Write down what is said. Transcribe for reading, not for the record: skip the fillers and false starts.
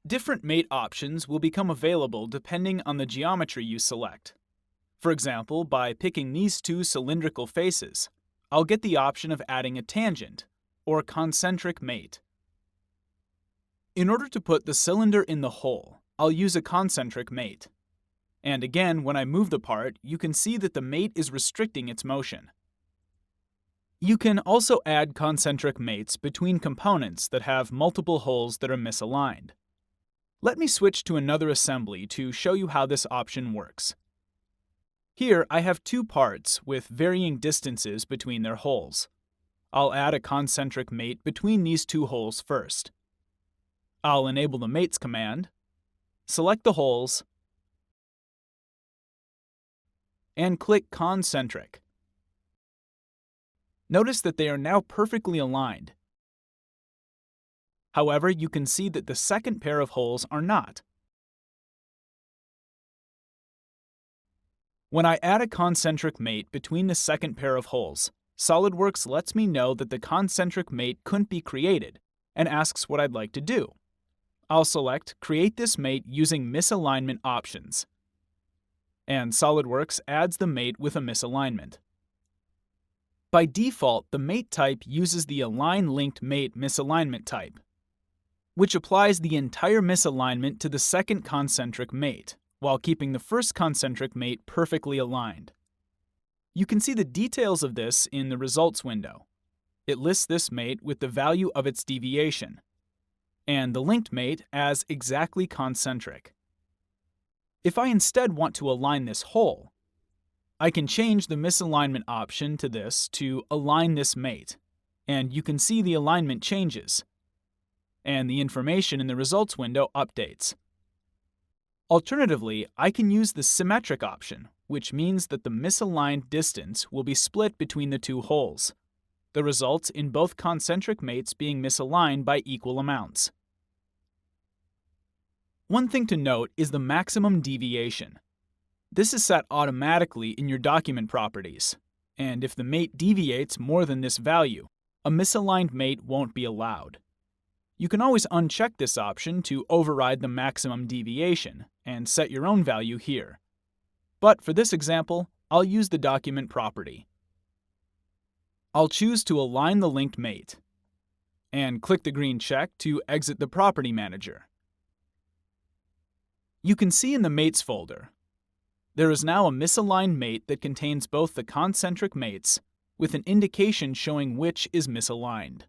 Different mate options will become available depending on the geometry you select. For example, by picking these two cylindrical faces, I'll get the option of adding a tangent, or concentric mate. In order to put the cylinder in the hole, I'll use a concentric mate. And again, when I move the part, you can see that the mate is restricting its motion. You can also add concentric mates between components that have multiple holes that are misaligned. Let me switch to another assembly to show you how this option works. Here I have two parts with varying distances between their holes. I'll add a concentric mate between these two holes first. I'll enable the Mates command, select the holes, and click Concentric. Notice that they are now perfectly aligned. However, you can see that the second pair of holes are not. When I add a concentric mate between the second pair of holes, SOLIDWORKS lets me know that the concentric mate couldn't be created and asks what I'd like to do. I'll select Create this mate using misalignment options. And SOLIDWORKS adds the mate with a misalignment. By default, the mate type uses the Align Linked Mate misalignment type, which applies the entire misalignment to the second concentric mate, while keeping the first concentric mate perfectly aligned. You can see the details of this in the results window. It lists this mate with the value of its deviation, and the linked mate as exactly concentric. If I instead want to align this hole, I can change the misalignment option to this to Align this mate, and you can see the alignment changes, and the information in the results window updates. Alternatively, I can use the Symmetric option, which means that the misaligned distance will be split between the two holes. The results in both concentric mates being misaligned by equal amounts. One thing to note is the maximum deviation. This is set automatically in your document properties, and if the mate deviates more than this value, a misaligned mate won't be allowed. You can always uncheck this option to override the maximum deviation and set your own value here. But for this example, I'll use the document property. I'll choose to align the linked mate, and click the green check to exit the Property Manager. You can see in the Mates folder, there is now a misaligned mate that contains both the concentric mates with an indication showing which is misaligned.